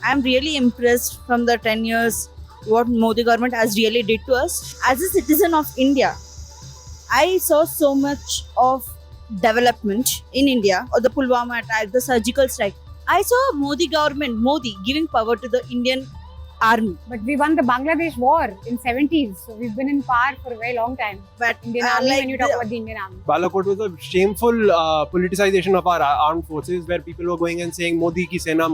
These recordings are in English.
I'm really impressed from the 10 years what Modi government has really did to us. As a citizen of India, I saw so much of development in India, or the Pulwama attack, the surgical strike. I saw Modi giving power to the Indian army. But we won the Bangladesh war in 70s, so we've been in power for a very long time. But Indian Army, like when you talk about the Indian Army. Balakot was a shameful politicization of our armed forces, where people were going and saying Modi ki Sena,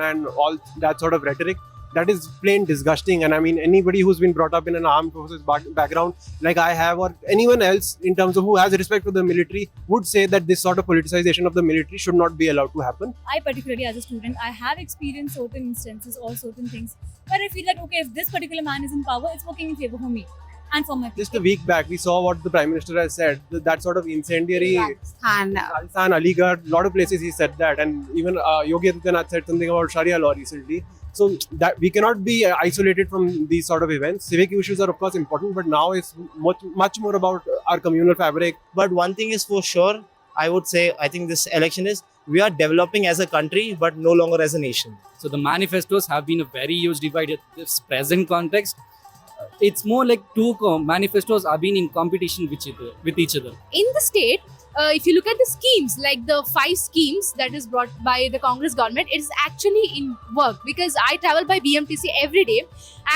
and all that sort of rhetoric. That is plain disgusting. And I mean, anybody who's been brought up in an armed forces background, like I have, or anyone else, in terms of who has respect for the military, would say that this sort of politicization of the military should not be allowed to happen. I particularly as a student, I have experienced certain instances or certain things where I feel that okay, if this particular man is in power, it's working in favor for me and for my people. Just a week back, we saw what the Prime Minister has said, that sort of incendiary Rajasthan. Rajasthan, Aligarh, a lot of places he said that, and even Yogi Adityanath said something about Sharia law recently. So that we cannot be isolated from these sort of events. Civic issues are of course important, but now it's much more about our communal fabric. But one thing is for sure, I would say, I think this election is we are developing as a country, but no longer as a nation. So the manifestos have been a very huge divide in this present context. It's more like two manifestos are being in competition with each other. In the state, if you look at the schemes, like the 5 schemes that is brought by the Congress government, it is actually in work because I travel by BMTC every day,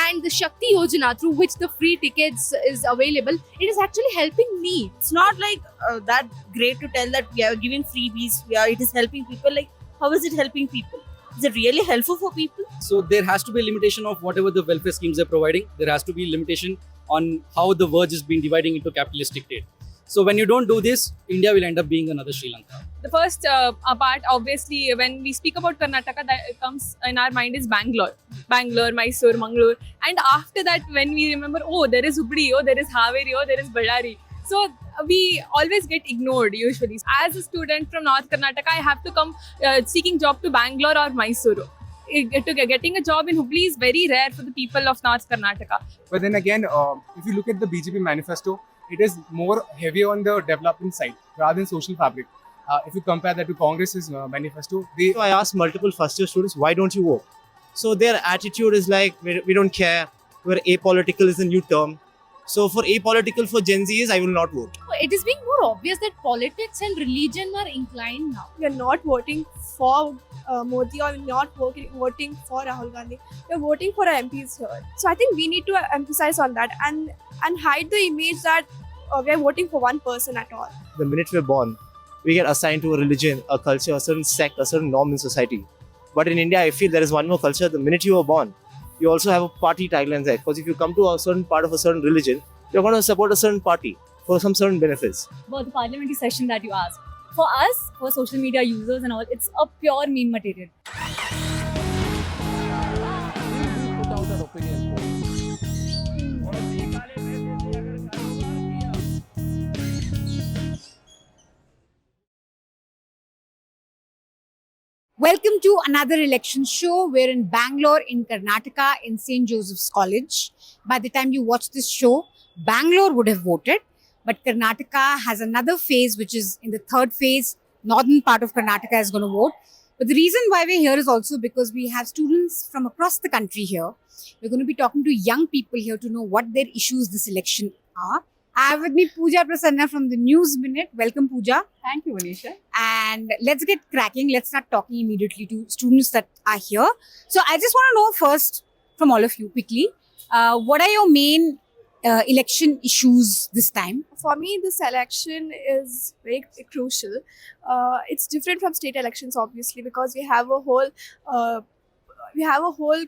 and the Shakti Yojana, through which the free tickets is available, it is actually helping me. it's not like that great to tell that we are giving freebies, it is helping people. Like, how is it helping people? Is it really helpful for people? So there has to be a limitation of whatever the welfare schemes are providing. There has to be a limitation on how the verge is being dividing into capitalistic state. So when you don't do this, India will end up being another Sri Lanka. The first part, obviously, when we speak about Karnataka, that comes in our mind is Bangalore, Mysore, Mangalore. And after that, when we remember, oh, there is Hubli, oh, there is Haveri, oh, there is Ballari. So we always get ignored usually. As a student from North Karnataka, I have to come seeking job to Bangalore or Mysore. Getting a job in Hubli is very rare for the people of North Karnataka. But then again, if you look at the BJP manifesto, it is more heavy on the development side rather than social fabric. If you compare that to Congress's manifesto, So I asked multiple first year students, why don't you vote? So their attitude is like, we don't care, we're apolitical is a new term. So for apolitical for Gen Zs, I will not vote. It is being more obvious that politics and religion are inclined now. We are not voting for Modi, or not voting for Rahul Gandhi. We are voting for our MPs here. So I think we need to emphasize on that and hide the image that we are voting for one person at all. The minute we're born, we get assigned to a religion, a culture, a certain sect, a certain norm in society. But in India, I feel there is one more culture. The minute you are born, you also have a party tagline there. Because if you come to a certain part of a certain religion, you're going to support a certain party for some certain benefits. About the parliamentary session that you asked. For us, for social media users and all, it's a pure meme material. Welcome to another election show. We're in Bangalore, in Karnataka, in St. Joseph's College. By the time you watch this show, Bangalore would have voted, but Karnataka has another phase, which is in the third phase. Northern part of Karnataka is going to vote. But the reason why we're here is also because we have students from across the country here. We're going to be talking to young people here to know what their issues this election are. I have with me Pooja Prasanna from the News Minute. Welcome, Pooja. Thank you, Manisha. And let's get cracking. Let's start talking immediately to students that are here. So I just want to know first from all of you quickly, what are your main election issues this time? For me, this election is very crucial. It's different from state elections, obviously, because we have a whole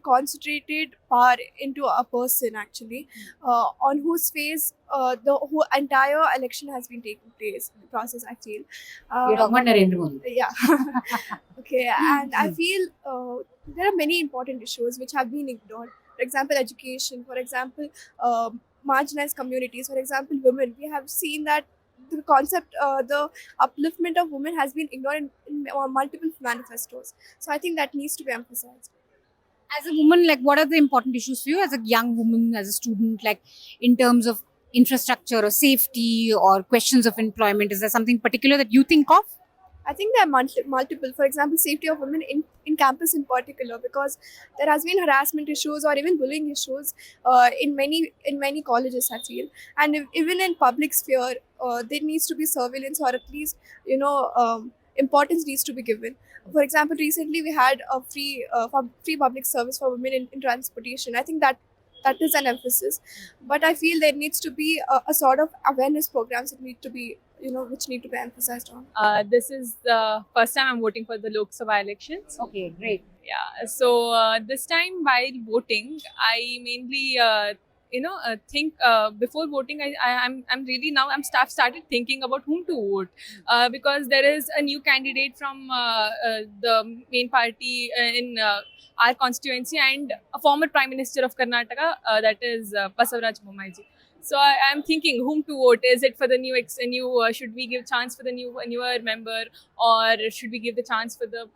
concentrated power into a person, actually, on whose face the whole entire election has been taking place. The process, I feel. You're talking about Narendra Modi. Yeah. Okay, and I feel there are many important issues which have been ignored. For example, education. For example, marginalized communities. For example, women. We have seen that the concept, the upliftment of women has been ignored in multiple manifestos. So I think that needs to be emphasized. As a woman, like what are the important issues for you as a young woman, as a student, like in terms of infrastructure or safety or questions of employment? Is there something particular that you think of? I think there are multiple. For example, safety of women in campus in particular, because there has been harassment issues or even bullying issues in many colleges, I feel. And even in public sphere, there needs to be surveillance, or at least importance needs to be given. For example, recently we had a free public service for women in transportation. I think that is an emphasis, but I feel there needs to be a sort of awareness programs that need to be which need to be emphasized on. This is the first time I'm voting for the Lok Sabha elections. Okay, great. Yeah. So this time while voting, I mainly think before voting I'm really now I've started thinking about whom to vote because there is a new candidate from the main party in our constituency and a former Prime Minister of Karnataka, that is Basavaraj Bommai. So I'm thinking whom to vote. Is it for the should we give chance for the newer member, or should we give the chance for the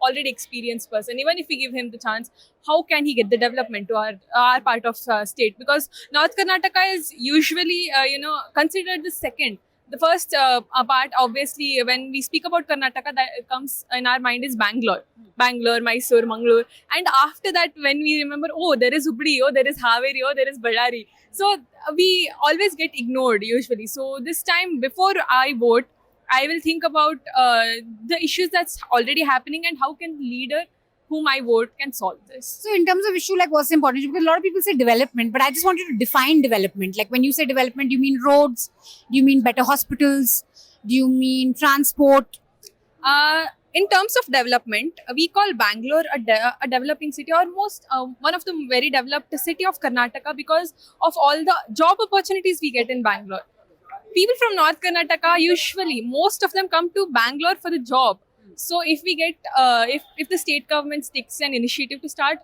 already experienced person? Even if we give him the chance, how can he get the development to our part of state? Because North Karnataka is usually considered the second. The first part, obviously, when we speak about Karnataka, that comes in our mind is Bangalore, Mysore, Mangalore, and after that, when we remember, oh, there is Hubli, oh, there is Haveri, oh, there is Ballari. So we always get ignored usually. So this time, before I vote, I will think about the issues that's already happening and how can the leader whom I vote can solve this. So in terms of issue, like what's important? Because a lot of people say development, but I just want you to define development. Like when you say development, do you mean roads? Do you mean better hospitals? Do you mean transport? In terms of development, we call Bangalore a developing city, or most one of the very developed city of Karnataka because of all the job opportunities we get in Bangalore. People from North Karnataka, usually, most of them come to Bangalore for the job. So if we get, if the state government takes an initiative to start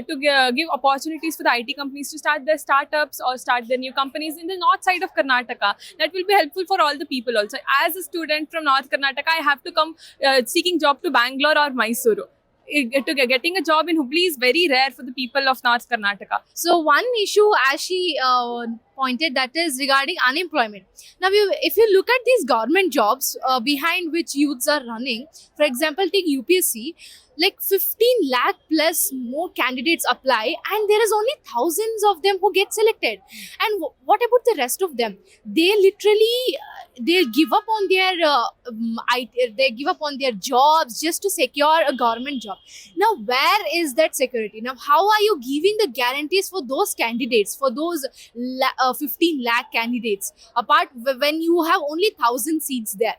give opportunities for the IT companies to start their startups or start their new companies in the north side of Karnataka, that will be helpful for all the people also. As a student from North Karnataka, I have to come seeking job to Bangalore or Mysuru. Getting a job in Hubli is very rare for the people of North Karnataka. So one issue, as she pointed, that is regarding unemployment. Now, if you look at these government jobs behind which youths are running, for example, take UPSC, like 15 lakh plus more candidates apply, and there is only thousands of them who get selected. And what about the rest of them? They literally they give up on their jobs just to secure a government job. Now, where is that security? Now, how are you giving the guarantees for those candidates, for those 15 lakh candidates, apart when you have only 1,000 seats there?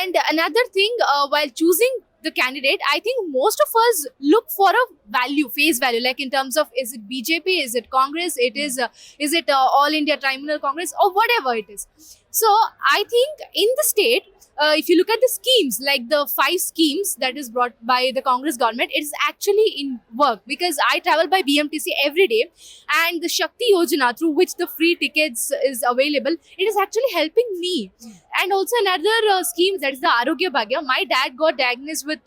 And another thing, while choosing the candidate, I think most of us look for a face value, like in terms of, is it BJP, is it Congress, is it All India Tribunal Congress, or whatever it is. So I think in the state, if you look at the schemes, like the 5 schemes that is brought by the Congress government, it is actually in work, because I travel by BMTC every day, and the Shakti Yojana, through which the free tickets is available, it is actually helping me. And also another scheme, that is the Arogya Bhagya. My dad got diagnosed with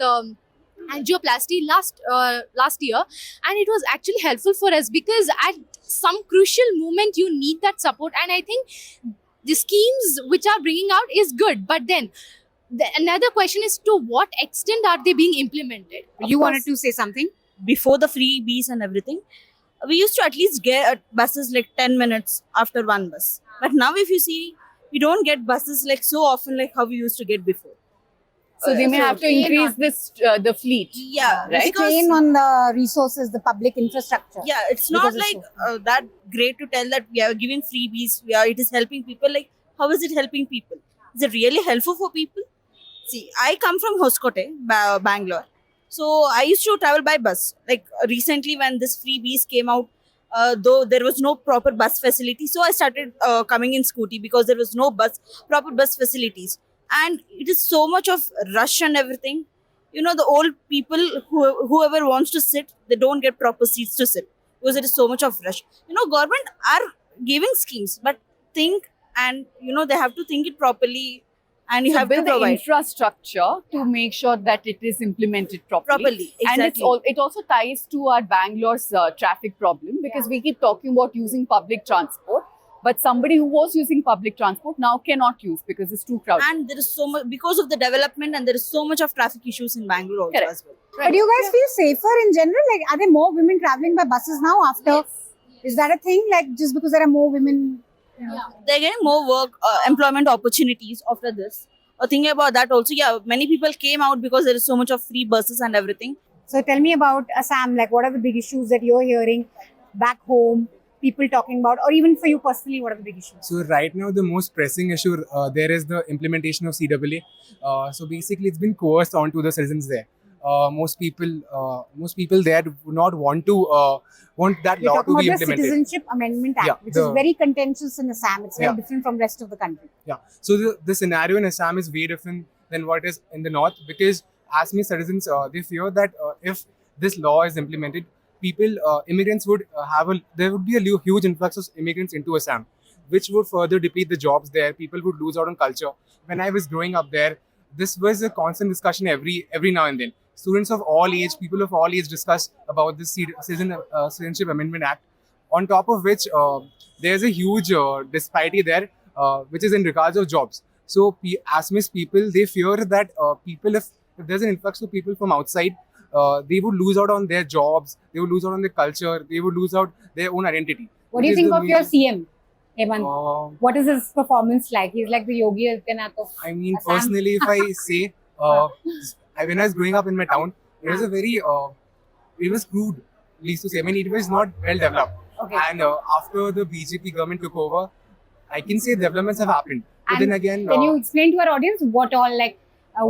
angioplasty last year, and it was actually helpful for us, because at some crucial moment you need that support. And I think the schemes which are bringing out is good, but then another question is, to what extent are they being implemented? You wanted to say something? Before the freebies and everything, we used to at least get buses like 10 minutes after one bus. But now if you see, we don't get buses like so often like how we used to get before. So they may have to increase the fleet. Yeah, right? Train on the resources, the public infrastructure. Yeah, it's not like that great to tell that we are giving freebies. It is helping people. Like, how is it helping people? Is it really helpful for people? See, I come from Hoskote, Bangalore. So I used to travel by bus. Like recently when this freebies came out, though there was no proper bus facility, so I started coming in scooty because there was no proper bus facilities. And it is so much of rush and everything. You know, the old people, whoever wants to sit, they don't get proper seats to sit because there is so much of rush. You know, government are giving schemes, but think, and you know, they have to think it properly, and you have to build the provide infrastructure to make sure that it is implemented properly. Exactly. And it also ties to our Bangalore's traffic problem, because we keep talking about using public transport. But somebody who was using public transport now cannot use because it's too crowded. And there is so much, because of the development, and there is so much of traffic issues in Bangalore also Correct. as well. But do you guys feel safer in general? Like, are there more women traveling by buses now after? Is that a thing? Like, just because there are more women? They're getting more work, employment opportunities after this. Thinking about that also, yeah, many people came out because there is so much of free buses and everything. So tell me about Assam. Like, what are the big issues that you're hearing back home? People talking about, or even for you personally, what are the big issues? So right now, the most pressing issue there is the implementation of CAA. So basically, it's been coerced onto the citizens there. Most people there do not want that You're law talking to be about the implemented. Citizenship Amendment Act, Yeah, which is the- very contentious in Assam. It's very Yeah. different from rest of the country. Yeah. So the scenario in Assam is way different than what is in the north, because Assamese citizens they fear that if this law is implemented, immigrants would there would be a huge influx of immigrants into Assam, which would further deplete the jobs there. People would lose out on culture. When I was growing up there, this was a constant discussion every now and then. Students of all age, people of all age discuss about this Citizenship Amendment Act. On top of which, there's a huge disparity there, which is in regards of jobs. So Assamese people, they fear that if there's an influx of people from outside, they would lose out on their jobs, they would lose out on their culture, they would lose out their own identity. What do you which is think the of your major- CM, Hemant? What is his performance like? He's like the Yogi Adityanath of I mean, Assam. personally, if I say, when I was growing up in my town, it was it was crude, at least to say. I mean, it was not well developed. Okay. And after the BJP government took over, I can say developments have happened. But And then again, Can you explain to our audience what all, like,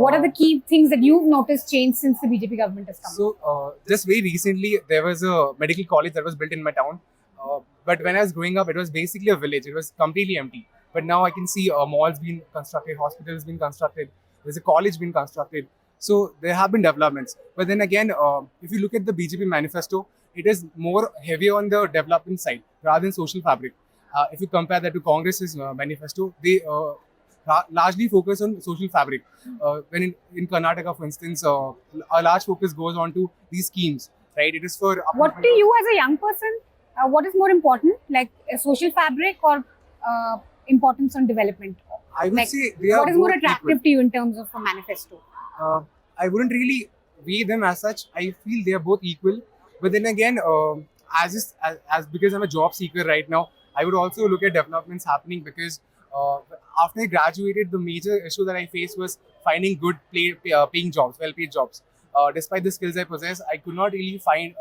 what are the key things that you've noticed change since the BJP government has come? so just very recently, there was a medical college that was built in my town. But when I was growing up, it was basically a village. It was completely empty. But now I can see malls being constructed, hospitals being constructed. There's a college being constructed. So there have been developments. But then again, if you look at the BJP manifesto, it is more heavier on the development side rather than social fabric. If you compare that to Congress's manifesto, they largely focus on social fabric. When in Karnataka, for instance, a large focus goes on to these schemes, right? It is for What to you as a young person, what is more important, like a social fabric or importance on development? I would Like, say they are what is more both attractive equal. to you in terms of a manifesto? I wouldn't really weigh them as such. I feel they are both equal. But then again, as because I'm a job seeker right now, I would also look at developments happening because after I graduated, the major issue that I faced was finding good paying jobs, well-paid jobs. Despite the skills I possess, I could not really find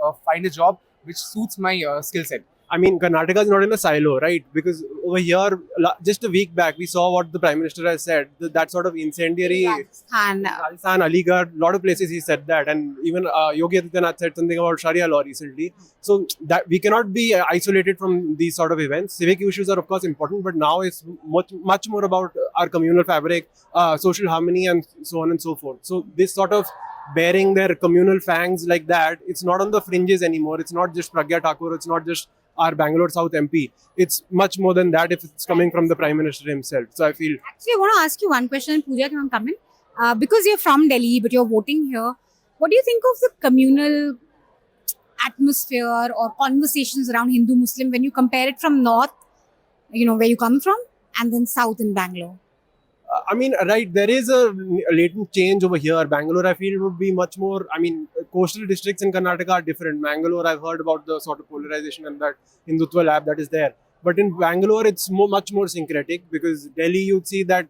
a job which suits my skill set. I mean, Karnataka is not in a silo, right? Because over here, just a week back, we saw what the Prime Minister has said. That sort of incendiary. Rajasthan. Rajasthan, Aligarh, a lot of places he said that. And even Yogi Adityanath said something about Sharia law recently. So that we cannot be isolated from these sort of events. Civic issues are, of course, important, but now it's much more about our communal fabric, social harmony, and so on and so forth. So this sort of bearing their communal fangs like that, it's not on the fringes anymore. It's not just Pragya Thakur, it's not just our Bangalore South MP. It's much more than that if it's coming from the Prime Minister himself. So I feel Actually, I want to ask you one question, and Pooja, can I come in? Because you're from Delhi, but you're voting here, what do you think of the communal atmosphere or conversations around Hindu-Muslim when you compare it from North, where you come from, and then South in Bangalore? I mean, right, there is a latent change over here. Bangalore, I feel, would be much more, I mean, coastal districts in Karnataka are different. Bangalore, I've heard about the sort of polarization and that Hindutva lab that is there. But in Bangalore, it's much more syncretic because Delhi, you'd see that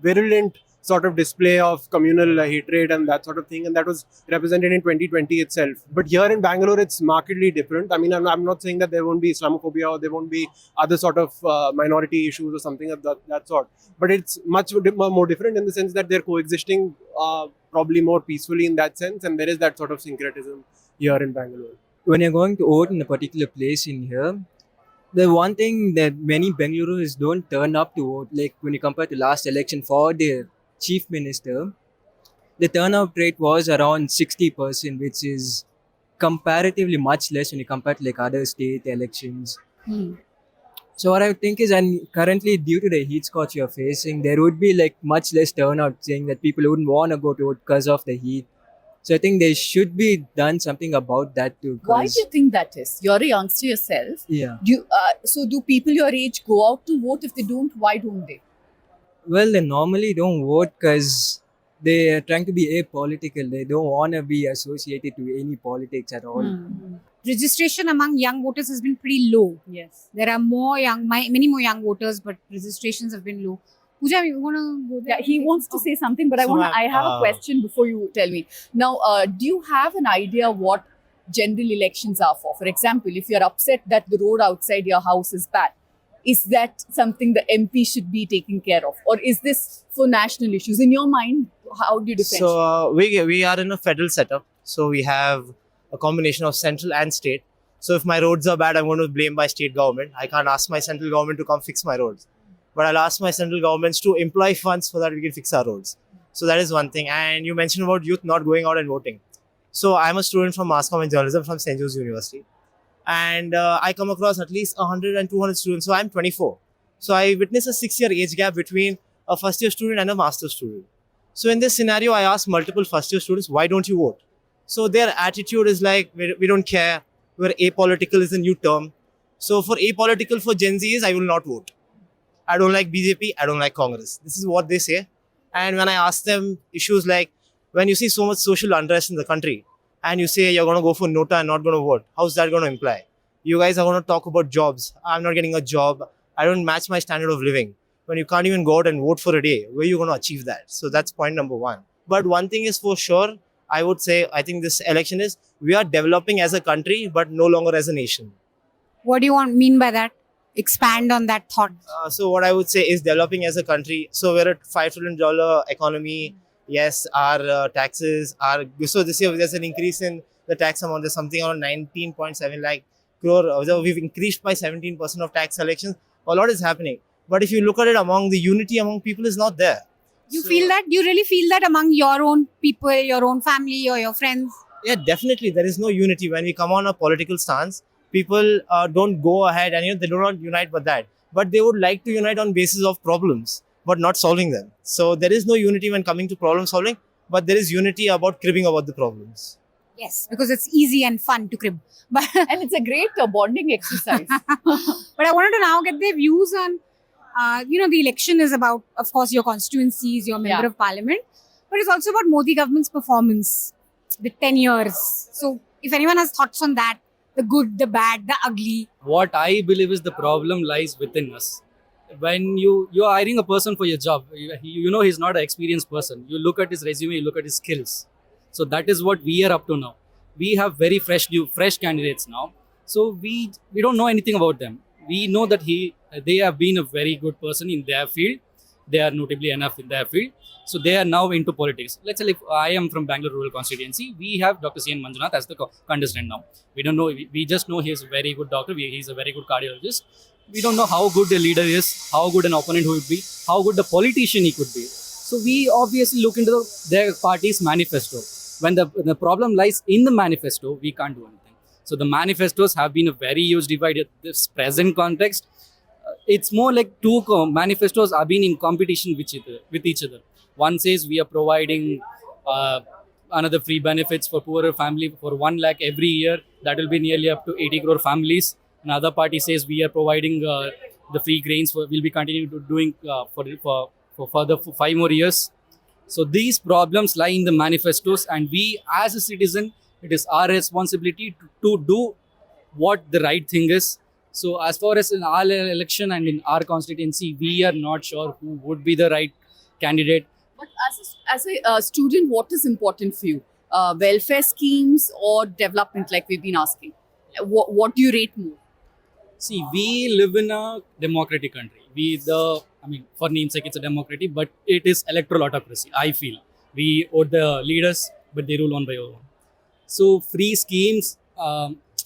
virulent sort of display of communal hatred and that sort of thing. And that was represented in 2020 itself. But here in Bangalore, it's markedly different. I mean, I'm not saying that there won't be Islamophobia or there won't be other sort of minority issues or something of that sort. But it's much more different in the sense that they're coexisting probably more peacefully in that sense. And there is that sort of syncretism here in Bangalore. When you're going to vote in a particular place in here, the one thing that many Bengalurus don't turn up to vote, like when you compare to last election for the chief minister, the turnout rate was around 60%, which is comparatively much less when you compare to like other state elections. So what I think is, and currently due to the heat scorch you're facing, there would be like much less turnout, saying that people wouldn't want to go to vote because of the heat. So I think there should be done something about that too. Why 'cause- do you think that is? You're a youngster yourself. Yeah. So do people your age go out to vote? If they don't, why don't they? Well, they normally don't vote because they are trying to be apolitical. They don't want to be associated to any politics at all. Registration among young voters has been pretty low. Yes. There are many more young voters, but registrations have been low. Pooja, you want to go there? Yeah, he wants to say something, but So, I have a question before you tell me. Now, do you have an idea what general elections are for? For example, if you're upset that the road outside your house is bad, is that something the MP should be taking care of? Or is this for national issues? In your mind, how do you differentiate? So we are in a federal setup. So we have a combination of central and state. So if my roads are bad, I'm going to blame my state government. I can't ask my central government to come fix my roads. But I'll ask my central governments to employ funds so that we can fix our roads. So that is one thing. And you mentioned about youth not going out and voting. So I'm a student from Mass Comm and Journalism from St. Joseph's University. And I come across at least 100 and 200 students. So I'm 24. So I witness a 6-year age gap between a first year student and a master's student. So in this scenario, I asked multiple first year students, why don't you vote? So their attitude is like, we don't care. We're apolitical is a new term. So for apolitical for Gen Zs, I will not vote. I don't like BJP. I don't like Congress. This is what they say. And when I ask them issues like, when you see so much social unrest in the country and you say you're going to go for Nota and not going to vote, how's that going to imply? You guys are going to talk about jobs. I'm not getting a job. I don't match my standard of living. When you can't even go out and vote for a day, where are you going to achieve that? So that's point number one. But one thing is for sure, I would say, I think this election is, we are developing as a country, but no longer as a nation. What do you mean by that? Expand on that thought. So what I would say is developing as a country. So we're a $5 trillion economy. Yes, our taxes are, so this year there's an increase in the tax amount. There's something around 19.7 lakh crore. So we've increased by 17% of tax collections. A lot is happening. But if you look at it, the unity among people is not there. You feel that? You really feel that among your own people, your own family, or your friends? Yeah, definitely. There is no unity. When we come on a political stance, people don't go ahead and they do not unite with that. But they would like to unite on basis of problems, but not solving them. So there is no unity when coming to problem solving, but there is unity about cribbing about the problems. Yes, because it's easy and fun to crib. But and it's a great bonding exercise. But I wanted to now get their views on, the election is about, of course, your constituencies, your member of parliament, but it's also about Modi government's performance, the 10 years. So if anyone has thoughts on that, the good, the bad, the ugly. What I believe is the problem lies within us. When you are hiring a person for your job, he's not an experienced person. You look at his resume, you look at his skills. So that is what we are up to now. We have very fresh candidates now. So we don't know anything about them. We know that they have been a very good person in their field. They are notably enough in their field. So they are now into politics. Let's say if I am from Bangalore Rural Constituency, we have Dr. C.N. Manjunath as the contestant now. We don't know, we just know he is a very good doctor. He's a very good cardiologist. We don't know how good a leader is, how good an opponent he would be, how good the politician he could be. So we obviously look into their party's manifesto. When the problem lies in the manifesto, we can't do anything. So the manifestos have been a very huge divide at this present context. It's more like two manifestos are being in competition with each other. One says we are providing another free benefits for poorer family for 1 lakh every year. That will be nearly up to 80 crore families. Another party says we are providing the free grains. We'll be continuing to doing for further 5 more years. So these problems lie in the manifestos, and we as a citizen, it is our responsibility to do what the right thing is. So as far as in our election and in our constituency, we are not sure who would be the right candidate. But as a student, what is important for you? Welfare schemes or development, like we've been asking? What do you rate more? See, we live in a democratic country. For namesake, it's a democracy, but it is electoral autocracy, I feel. We vote the leaders, but they rule on by our own. So free schemes,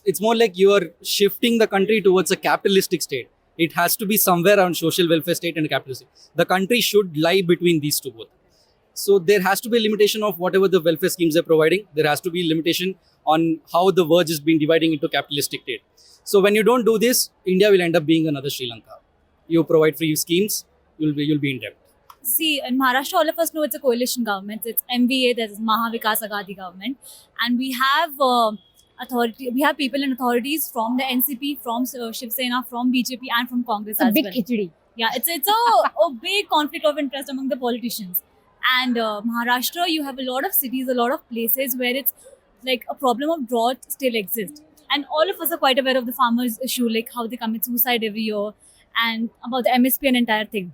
it's more like you are shifting the country towards a capitalistic state. It has to be somewhere around social welfare state and capitalistic. The country should lie between these two both. So there has to be a limitation of whatever the welfare schemes they're providing. There has to be a limitation on how the verge is being dividing into capitalistic state. So when you don't do this, India will end up being another Sri Lanka. You provide free schemes, you'll be in debt. See, in Maharashtra, all of us know it's a coalition government. It's MVA, there's Maha Vikas Aghadi government, and we have authority. We have people in authorities from the NCP, from Shiv Sena, from BJP, and from Congress It's a as big well. khichdi. Yeah, it's a big conflict of interest among the politicians. And Maharashtra, you have a lot of cities, a lot of places where it's like a problem of drought still exists. And all of us are quite aware of the farmers' issue, like how they commit suicide every year, and about the MSP and entire thing.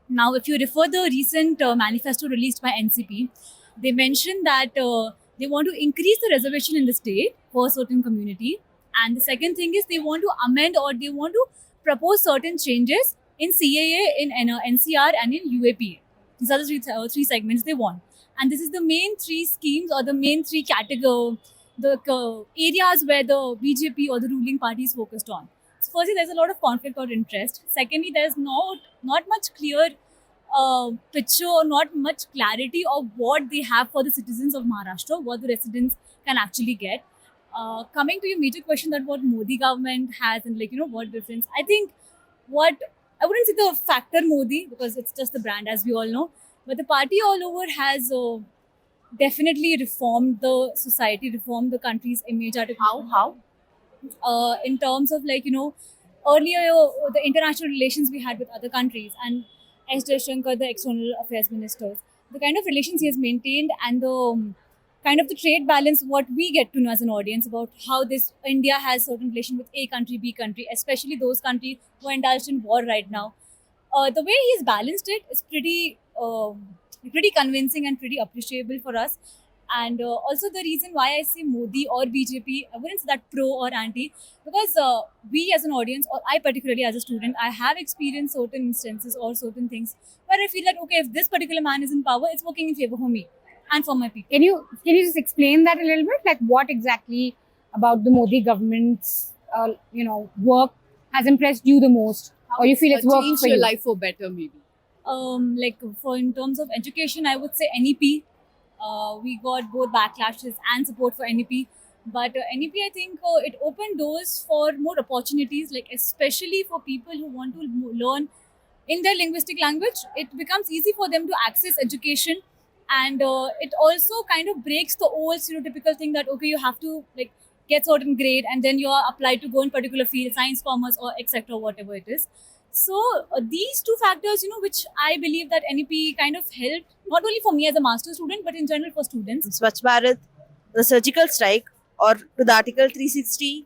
Now, if you refer the recent manifesto released by NCP, they mentioned that they want to increase the reservation in the state for a certain community. And the second thing is they want to amend or they want to propose certain changes in CAA, in NCR, and in UAPA. These are the three segments they want. And this is the main three schemes or the main three categories, the areas where the BJP or the ruling party is focused on. So firstly, there's a lot of conflict or interest. Secondly, there's not much clear picture or not much clarity of what they have for the citizens of Maharashtra, what the residents can actually get. Coming to your major question that what Modi government has and what difference, I think what I wouldn't say the factor Modi because it's just the brand as we all know, but the party all over has definitely reformed the society, reformed the country's image. How? In terms of earlier the international relations we had with other countries and S. Jaishankar, the external affairs ministers, the kind of relations he has maintained and the kind of the trade balance, what we get to know as an audience about how this India has certain relation with A country, B country, especially those countries who are indulged in war right now. The way he's balanced it is pretty convincing and pretty appreciable for us. And also the reason why I say Modi or BJP, I wouldn't say that pro or anti, because we as an audience, or I particularly as a student, I have experienced certain instances or certain things where I feel that, okay, if this particular man is in power, it's working in favor for me and for my people. Can you just explain that a little bit? Like what exactly about the Modi government's work has impressed you the most, or you feel it's worked changed for your you? life for better, maybe? For in terms of education, I would say NEP. We got both backlashes and support for NEP. But NEP, I think it opened doors for more opportunities, like especially for people who want to learn in their linguistic language. It becomes easy for them to access education, and it also kind of breaks the old stereotypical thing that okay, you have to get certain grade and then you are applied to go in particular field, science, commerce, or etc. whatever it is. So these two factors, which I believe that NEP kind of helped, not only for me as a master's student, but in general for students. Swachh Bharat, the surgical strike, or to the Article 360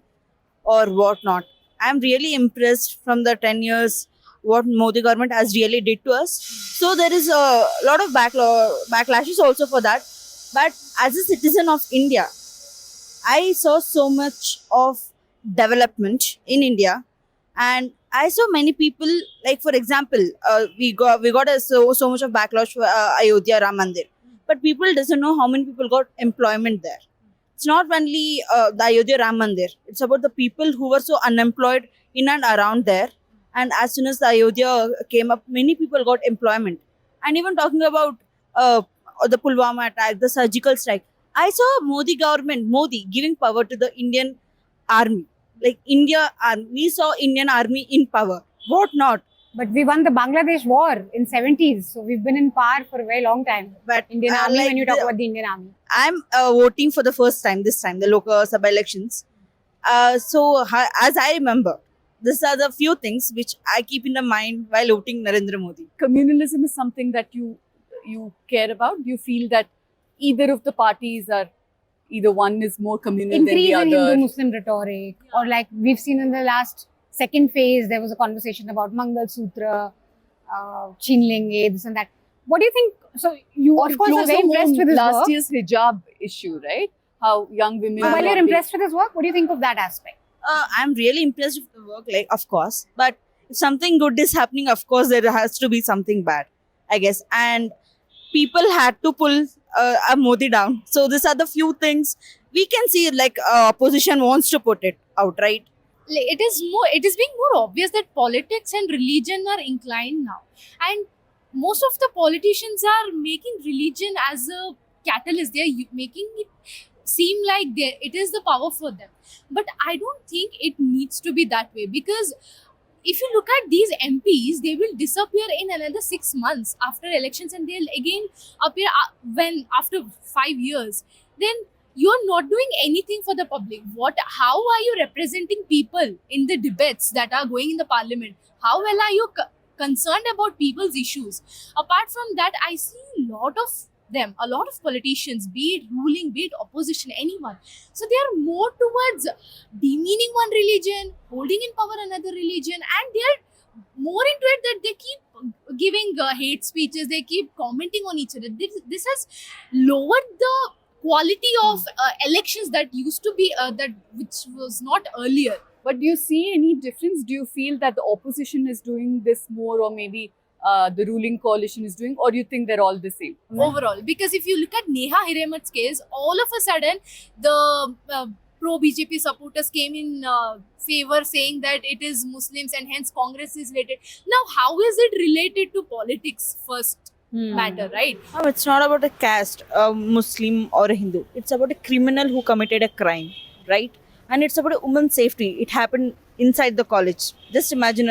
or whatnot. I'm really impressed from the 10 years what Modi government has really did to us. So there is a lot of backlashes also for that. But as a citizen of India, I saw so much of development in India, and I saw many people, like for example, we got so much of backlash for Ayodhya Ram Mandir, but people doesn't know how many people got employment there. It's not only the Ayodhya Ram Mandir; it's about the people who were so unemployed in and around there. And as soon as the Ayodhya came up, many people got employment. And even talking about the Pulwama attack, the surgical strike, I saw Modi giving power to the Indian army. Like India army, we saw Indian army in power. What not? But we won the Bangladesh war in 70s, so we've been in power for a very long time. But Indian army, when you talk about the Indian army. I'm voting for the first time this time, the local Sabha elections. As I remember, these are the few things which I keep in the mind while voting Narendra Modi. Communalism is something that you care about. Do you feel that either of the parties are either one is more communal Increase than in the other? Hindu-Muslim rhetoric, or like we've seen in the last second phase, there was a conversation about Mangal Sutra, Chinlenge, this and that. What do you think? So you, of course, are very impressed with his last work. year's hijab issue, right? How young women. So while are you're being- impressed with his work, what do you think of that aspect? I'm really impressed with the work, of course. But if something good is happening, of course, there has to be something bad, I guess. And people had to pull a Modi down. So these are the few things we can see, opposition wants to put it out, right? It is being more obvious that politics and religion are inclined now, and most of the politicians are making religion as a catalyst. They are making it seem like it is the power for them, but I don't think it needs to be that way, because if you look at these MPs, they will disappear in another 6 months after elections, and they'll again appear when after 5 years. Then you're not doing anything for the public. How are you representing people in the debates that are going in the parliament? How well are you concerned about people's issues? Apart from that, I see a lot of politicians, be it ruling, be it opposition, anyone. So they are more towards demeaning one religion, holding in power another religion, and they are more into it that they keep giving hate speeches, they keep commenting on each other. This has lowered the quality of elections that used to be which was not earlier. But do you see any difference? Do you feel that the opposition is doing this more, or maybe the ruling coalition is doing, or do you think they're all the same? Overall, because if you look at Neha Hiremat's case, all of a sudden the pro BJP supporters came in favor, saying that it is Muslims and hence Congress is related. Now, how is it related to politics first matter, right? No, it's not about a caste, a Muslim or a Hindu. It's about a criminal who committed a crime, right? And it's about a woman's safety. It happened inside the college. Just imagine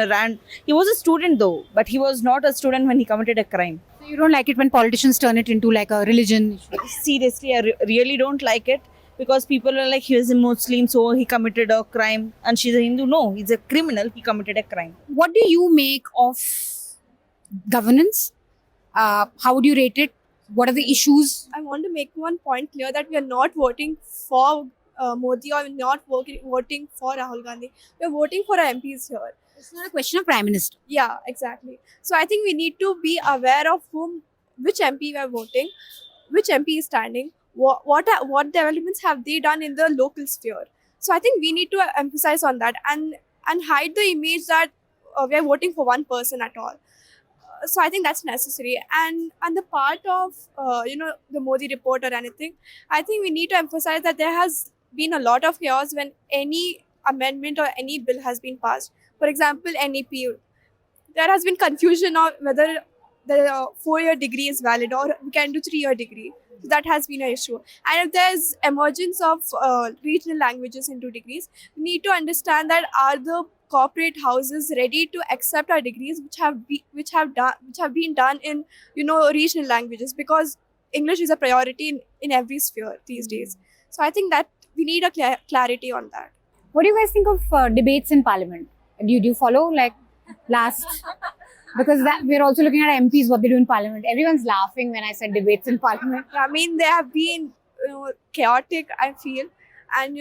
he was a student though, but he was not a student when he committed a crime. So you don't like it when politicians turn it into like a religion issue? Seriously, I really don't like it, because people are like, he was a Muslim, so he committed a crime, and she's a Hindu. No, he's a criminal, he committed a crime. What do you make of governance? How would you rate it? What are the issues? I want to make one point clear that we are not voting for Modi, or not voting for Rahul Gandhi. We are voting for our MPs here. It's not a question of Prime Minister. Yeah, exactly. So I think we need to be aware of which MP we are voting, which MP is standing, what developments have they done in the local sphere. So I think we need to emphasize on that and hide the image that we are voting for one person at all. So I think that's necessary. And the part of the Modi report or anything, I think we need to emphasize that there has been a lot of chaos when any amendment or any bill has been passed. For example, NEP, there has been confusion of whether the 4-year degree is valid or we can do 3-year degree. So that has been an issue. And if there's emergence of regional languages into degrees, we need to understand that are the corporate houses ready to accept our degrees which have been done in regional languages, because English is a priority in every sphere these days. So I think that we need a clarity on that. What do you guys think of debates in Parliament? Do you follow like last? Because we're also looking at MPs, what they do in Parliament. Everyone's laughing when I said debates in Parliament. I mean, they have been chaotic, I feel, and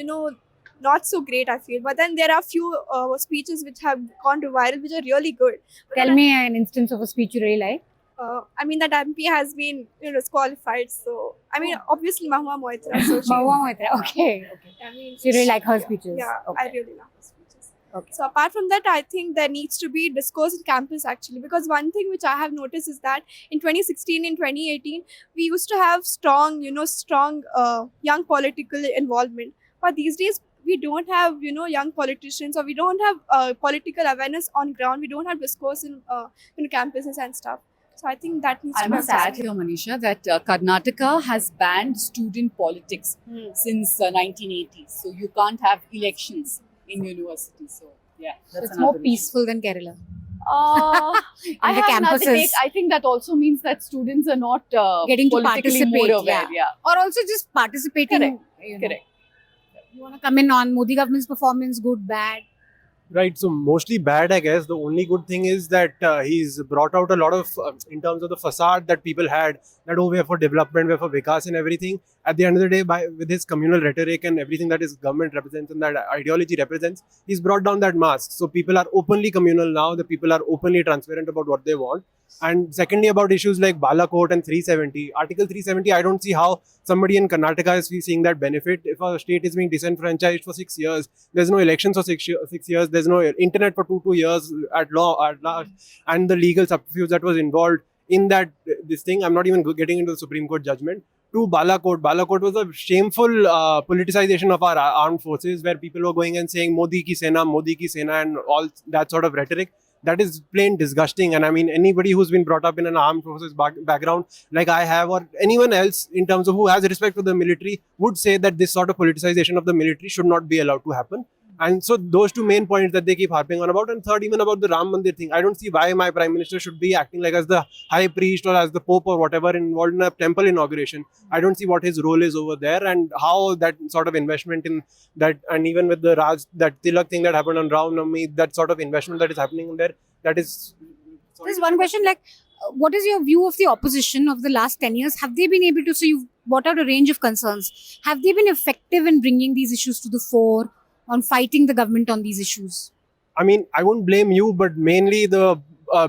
not so great, I feel. But then there are few speeches which have gone to viral, which are really good. Tell me an instance of a speech you really like. I mean, that MP has been disqualified. So, I mean, obviously, Mahua Moitra. So Mahua Moitra, okay. I mean, So you really like her speeches? Yeah, okay. I really love her speeches. Okay. So apart from that, I think there needs to be discourse in campus actually, because one thing which I have noticed is that in 2016, in 2018, we used to have strong young political involvement. But these days, we don't have young politicians, or we don't have political awareness on ground. We don't have discourse in campuses and stuff. So I think that needs I to be must add here, Manisha, that Karnataka has banned student politics since 1980s. So you can't have elections in universities. So yeah, that's It's more another issue. peaceful than Kerala. I the have another campuses. take. I think that also means that students are not Getting to politically participate, more aware. Yeah. Or also just participating. Correct. Correct. You want to come in on Modi government's performance, good, bad? Right, so mostly bad, I guess. The only good thing is that he's brought out a lot of, in terms of the facade that people had, that we're for development, we're for Vikas and everything. At the end of the day, with his communal rhetoric and everything that his government represents and that ideology represents, he's brought down that mask. So people are openly communal now, the people are openly transparent about what they want. And secondly, about issues like Balakot and 370. Article 370, I don't see how somebody in Karnataka is seeing that benefit. If a state is being disenfranchised for 6 years, there's no elections for 6 years, there's no internet for 2 years at large, and the legal subterfuge that was involved in this thing. I'm not even getting into the Supreme Court judgment. To Balakot. Balakot was a shameful politicization of our armed forces, where people were going and saying Modi ki Sena, and all that sort of rhetoric. That is plain disgusting. And I mean, anybody who's been brought up in an armed forces background like I have, or anyone else in terms of who has respect for the military, would say that this sort of politicization of the military should not be allowed to happen. And so those two main points that they keep harping on about. And third, even about the Ram Mandir thing. I don't see why my Prime Minister should be acting like as the high priest or as the Pope or whatever involved in a temple inauguration. I don't see what his role is over there and how that sort of investment in that, and even with the that Tilak thing that happened on Ram Navami, that sort of investment that is happening there, that is... There's one question like, what is your view of the opposition of the last 10 years? Have they been able to, so you've brought out a range of concerns. Have they been effective in bringing these issues to the fore, on fighting the government on these issues? I mean, I won't blame you, but mainly the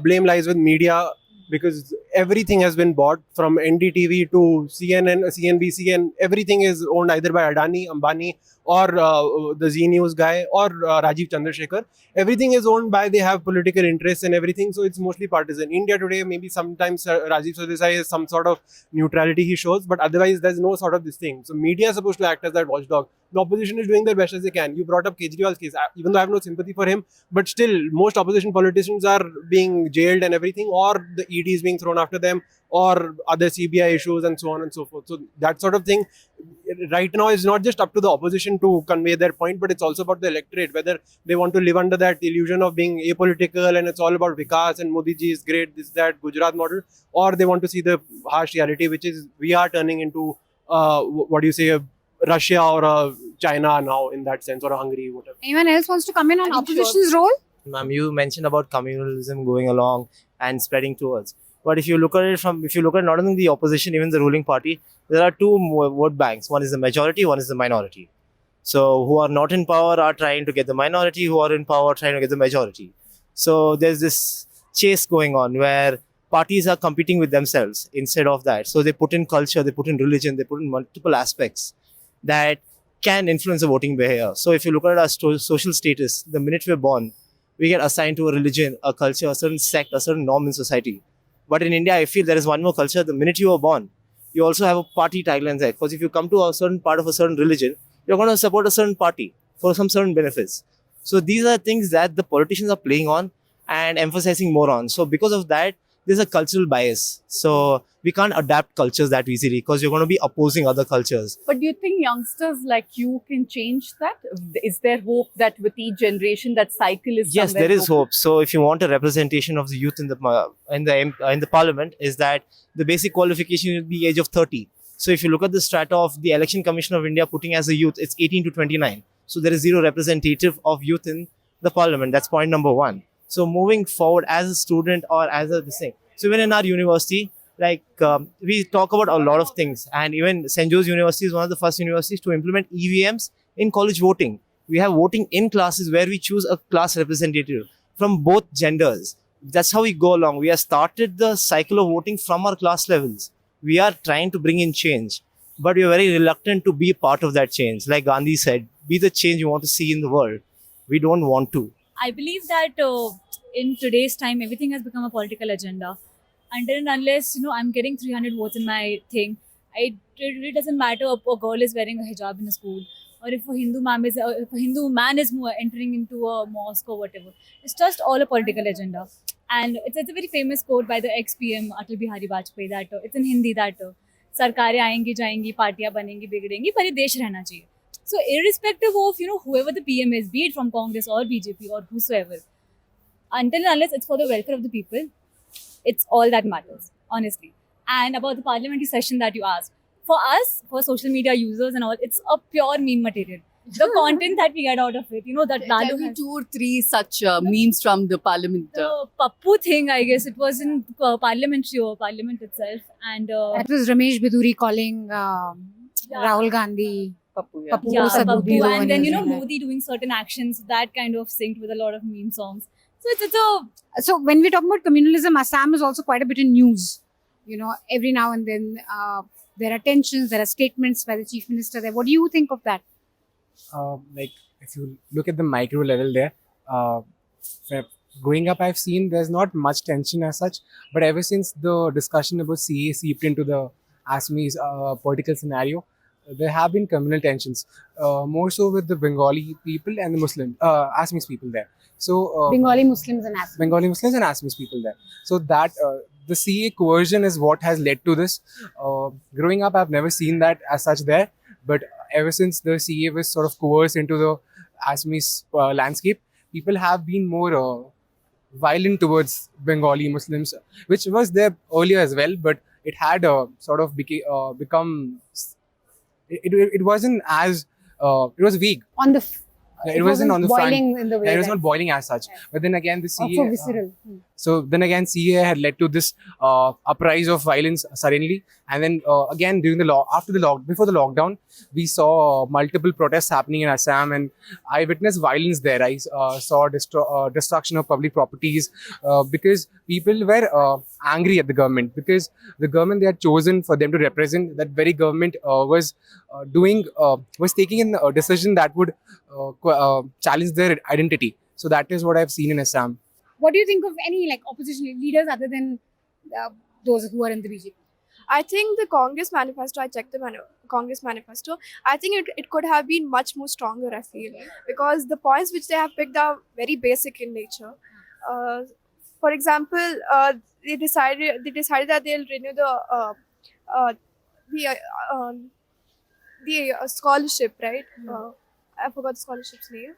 blame lies with media, because everything has been bought from NDTV to CNN, CNBC, and everything is owned either by Adani, Ambani, or the Z News guy, or Rajiv Chandrasekhar. Everything is owned by, they have political interests and everything, so it's mostly partisan. India today, maybe sometimes Rajiv Sardesai is some sort of neutrality he shows, but otherwise there's no sort of this thing. So media is supposed to act as that watchdog. The opposition is doing their best as they can. You brought up Kejriwal's case, even though I have no sympathy for him, but still, most opposition politicians are being jailed and everything, or the ED is being thrown after them, or other CBI issues and so on and so forth. So that sort of thing right now is not just up to the opposition to convey their point, but it's also about the electorate, whether they want to live under that illusion of being apolitical and it's all about Vikas and Modi ji is great, this, that, Gujarat model, or they want to see the harsh reality, which is we are turning into, what do you say, Russia or China now in that sense, or a Hungary, whatever. Anyone else wants to come in on opposition's role? Ma'am, you mentioned about communalism going along and spreading towards. But if you look at it not only the opposition, even the ruling party, there are two vote banks. One is the majority, one is the minority. So who are not in power are trying to get the minority, who are in power are trying to get the majority. So there's this chase going on where parties are competing with themselves instead of that. So they put in culture, they put in religion, they put in multiple aspects that can influence the voting behavior. So if you look at our social status, the minute we're born, we get assigned to a religion, a culture, a certain sect, a certain norm in society. But in India, I feel there is one more culture. The minute you are born, you also have a party tagline there. Because if you come to a certain part of a certain religion, you're going to support a certain party for some certain benefits. So these are things that the politicians are playing on and emphasizing more on. So because of that, there's a cultural bias. So we can't adapt cultures that easily because you're going to be opposing other cultures. But do you think youngsters like you can change that? Is there hope that with each generation that cycle is? Yes, there is hope. So if you want a representation of the youth in the parliament, is that the basic qualification will be age of 30. So if you look at the strata of the Election Commission of India putting as a youth, it's 18 to 29. So there is zero representative of youth in the parliament. That's point number one. So moving forward as a student or as a thing. So even in our university, we talk about a lot of things, and even St. Joe's University is one of the first universities to implement EVMs in college voting. We have voting in classes where we choose a class representative from both genders. That's how we go along. We have started the cycle of voting from our class levels. We are trying to bring in change, but we are very reluctant to be part of that change. Like Gandhi said, be the change you want to see in the world. We don't want to. I believe that in today's time, everything has become a political agenda. Until and unless, I'm getting 300 votes in my thing, it really doesn't matter if a girl is wearing a hijab in a school, or if a Hindu man is entering into a mosque or whatever. It's just all a political agenda. And it's a very famous quote by the ex-PM Atal Bihari Vajpayee that it's in Hindi that sarkarein aayengi jayenge, partiyan banengi bigdengi, par ye desh rehna chahiye. So irrespective of whoever the PM is, be it from Congress or BJP or whosoever, until and unless it's for the welfare of the people, it's all that matters, honestly. And about the parliamentary session that you asked, for us, for social media users and all, it's a pure meme material. The content that we get out of it, that Tell Lalu me has. 2 or 3 such memes from the parliament. The Pappu thing, I guess, it was in parliament itself. And That was Ramesh Biduri calling Rahul Gandhi. Pappu, yeah. Pappu yeah, ko Pappu, Sadbuddhi and then ho. Modi doing certain actions that kind of synced with a lot of meme songs. So it's a So when we talk about communalism, Assam is also quite a bit in news. Every now and then there are tensions, there are statements by the chief minister there. What do you think of that? If you look at the micro level there, growing up, I've seen there's not much tension as such, but ever since the discussion about CA seeped into the Assamese political scenario, there have been communal tensions, more so with the Bengali people and the Muslim Assamese people there. So Bengali Muslims and Assamese. Bengali Muslims and Assamese people there. So that the CA coercion is what has led to this. Growing up, I've never seen that as such there, but ever since the CA was sort of coerced into the Assamese landscape, people have been more violent towards Bengali Muslims, which was there earlier as well, but it had sort of become. It wasn't as it was weak. On the It wasn't on the boiling front. in the way. Yeah, it was that- not boiling as such. But then again, the CA. Also visceral. So then again, CA had led to this uprise of violence suddenly, and then again during before the lockdown, we saw multiple protests happening in Assam, and I witnessed violence there. I saw destruction of public properties because people were angry at the government, because the government they had chosen for them to represent, that very government was taking a decision that would challenge their identity. So that is what I've seen in Assam. What do you think of any like opposition leaders other than those who are in the BJP? I think the Congress manifesto, I checked the Congress manifesto, I think it could have been much more stronger, I feel, because the points which they have picked are very basic in nature. For example, they decided that they'll renew the scholarship, right? I forgot the scholarship's name.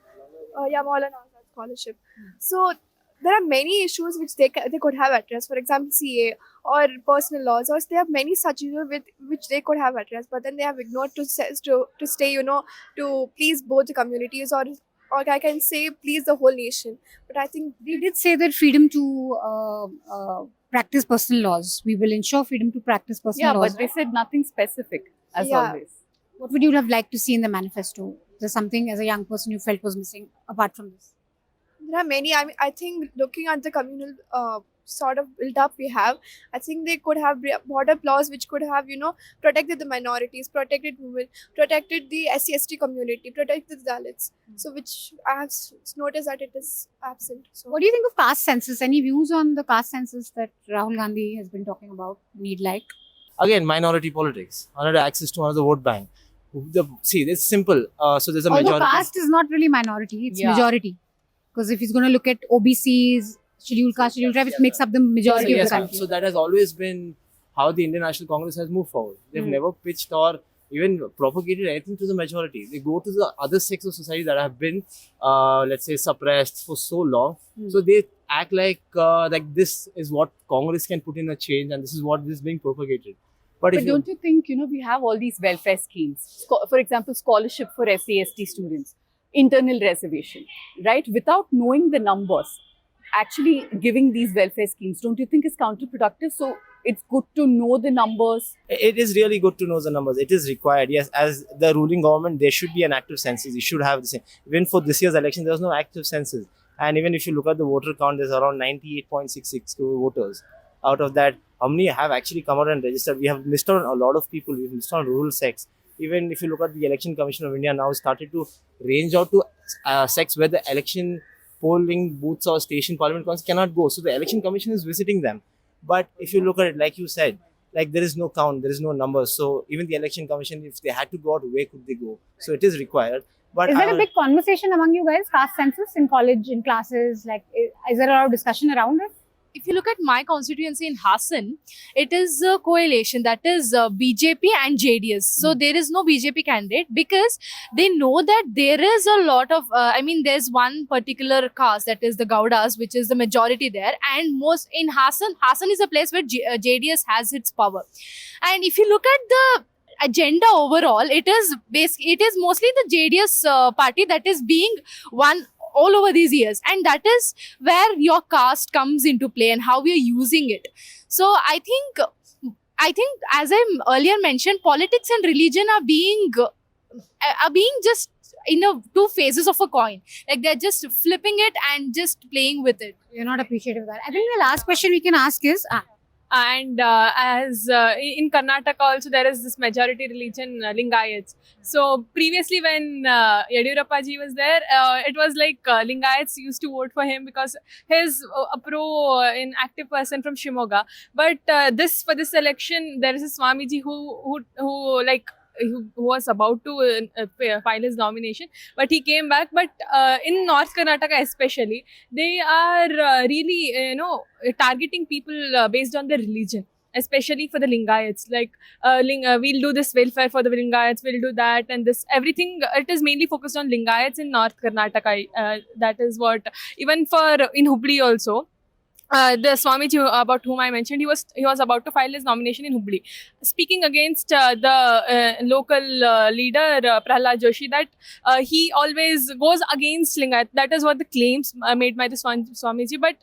Maulana Azad scholarship. So there are many issues which they could have addressed. For example, CA or personal laws, or they have many such issues which they could have addressed, but then they have ignored to stay, to please both the communities, or I can say please the whole nation. But I think They did say that freedom to practice personal laws. We will ensure freedom to practice personal Yeah, laws. but they said nothing specific, as Yeah. always. What would you have liked to see in the manifesto? Is there something as a young person you felt was missing apart from this? there are many. I think looking at the communal sort of build-up we have, I think they could have brought up laws which could have, protected the minorities, protected women, protected the SC/ST community, protected the Dalits. So which I have noticed that it is absent. So What do you think of caste census? Any views on the caste census that Rahul Gandhi has been talking about? Need like? Again, minority politics, another access to another vote bank. See, it's simple. So there's a Although majority. caste is not really minority, it's Yeah. majority. Because if he's going to look at OBCs, scheduled caste, scheduled tribe, it makes up the majority of Yes, the country. so that has always been how the Indian National Congress has moved forward. They've never pitched or even propagated anything to the majority. They go to the other sects of society that have been, let's say, suppressed for so long. So they act like this is what Congress can put in a change, and this is what is being propagated. But But don't you think, we have all these welfare schemes? For example, scholarship for SC/ST students, internal reservation, right? Without knowing the numbers, actually giving these welfare schemes, don't you think is counterproductive? So it's good to know the numbers. it is really good to know the numbers. It is required. Yes, as the ruling government, there should be an active census. You should have the same. Even for this year's election, there was no active census. And even if you look at the voter count, there's around 98.66 crore voters. Out of that, how many have actually come out and registered? We have missed out on a lot of people. We've missed out on rural sects. Even if you look at the Election Commission of India now started to range out to sects where the election polling booths or station parliament councils cannot go. So the Election Commission is visiting them. But if you look at it, like you said, there is no count, there is no number. So even the Election Commission, if they had to go out, where could they go? So it is required. But Is there a big conversation among you guys, caste census in college, in classes? Like, is there a lot of discussion around it? If you look at my constituency in Hassan, it is a coalition, that is BJP and JDS. So there is no BJP candidate because they know that there is a lot of, there's one particular caste, that is the Gaudas, which is the majority there. And most in Hassan is a place where JDS has its power. And if you look at the agenda overall, it is mostly the JDS party that is being won all over these years, and that is where your caste comes into play and how we are using it. So I think as I earlier mentioned, politics and religion are being just two faces of a coin. Like they're just flipping it and just playing with it. You're not appreciative of that. I think the last question we can ask is, And as in Karnataka also there is this majority religion, Lingayats. So previously when Yediyurappa ji was there, it was like Lingayats used to vote for him because he's a active person from Shimoga. But for this election, there is a Swamiji who was about to file his nomination, but he came back. But in North Karnataka especially, they are really targeting people based on their religion. especially for the Lingayats. Like, we'll do this welfare for the Lingayats, we'll do that, and this everything. It is mainly focused on Lingayats in North Karnataka. That is what, even for in Hubli also. The Swamiji about whom I mentioned, he was about to file his nomination in Hubli, speaking against the local leader Prahlad Joshi, that he always goes against Lingayat. That is what the claims made by the Swamiji. But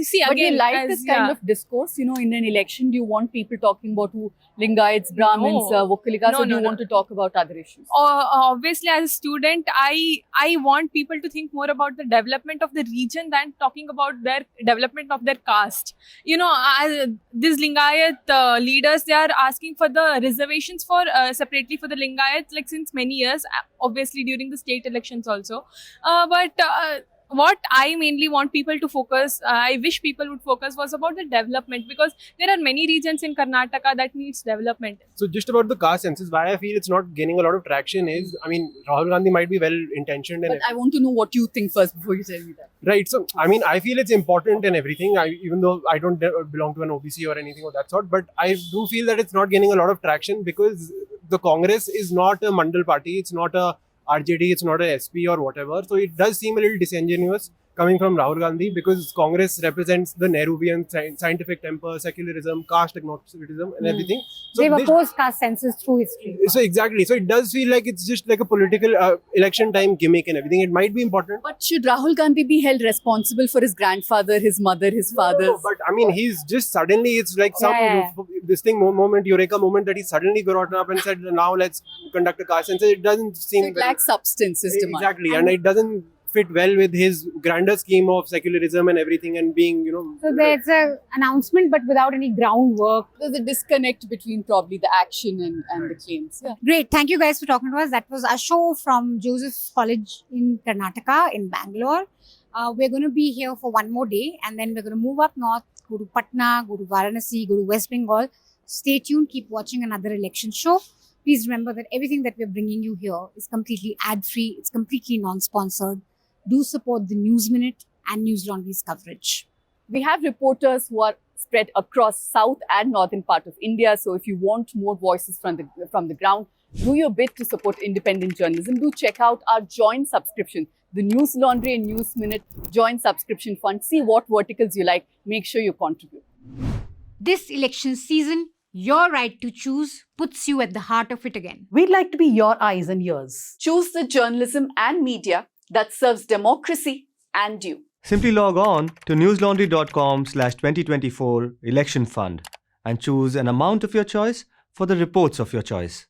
see, But again, you like as- this kind of discourse, you know, in an election? Do you want people talking about who Lingayats, Brahmins, No. Vokkaligas, No, or do you no, want to talk about other issues? Obviously, as a student, I want people to think more about the development of the region than talking about their development of their caste. You know, these Lingayat leaders, they are asking for the reservations for separately for the Lingayats, like since many years. Obviously, during the state elections also, but. What I mainly want people to focus, I wish people would focus, was about the development, because there are many regions in Karnataka that needs development. So just about the caste census, why I feel it's not gaining a lot of traction is, I mean, Rahul Gandhi might be well intentioned and But I want to know what you think first before you tell me that. right. So I mean, I feel it's important and everything. Even though I don't belong to an OBC or anything of that sort, but I do feel that it's not gaining a lot of traction because the Congress is not a mandal party. It's not a RJD, it's not a SP or whatever. So it does seem a little disingenuous coming from Rahul Gandhi, because Congress represents the Nehruvian scientific temper, secularism, caste agnosticism and everything. So They've this- opposed caste census through history. so exactly. So it does feel like it's just like a political election time gimmick and everything. It might be important. But should Rahul Gandhi be held responsible for his grandfather, his mother, his father? No, but I mean, he's just suddenly, it's like some Yeah. this thing moment, eureka moment, that he suddenly got up and said, now let's conduct a caste census. It doesn't seem So it lacks substance, his demand. exactly, and it doesn't fit well with his grander scheme of secularism and everything and being, you know. So there's an announcement, but without any groundwork. There's a disconnect between probably the action and the claims. Yeah. Great. Thank you guys for talking to us. That was a show from Joseph College in Karnataka, in Bangalore. We're going to be here for one more day, and then we're going to move up north, go to Patna, go to Varanasi, go to West Bengal. Stay tuned. Keep watching another election show. Please remember that everything that we're bringing you here is completely ad-free. It's completely non-sponsored. Do support the News Minute and News Laundry's coverage. We have reporters who are spread across south and northern part of India. So if you want more voices from the ground, do your bit to support independent journalism. Do check out our joint subscription, the News Laundry and News Minute joint subscription fund. See what verticals you like. Make sure you contribute. This election season, your right to choose puts you at the heart of it again. We'd like to be your eyes and ears. Choose the journalism and media that serves democracy and you. Simply log on to newslaundry.com/2024 election fund and choose an amount of your choice for the reports of your choice.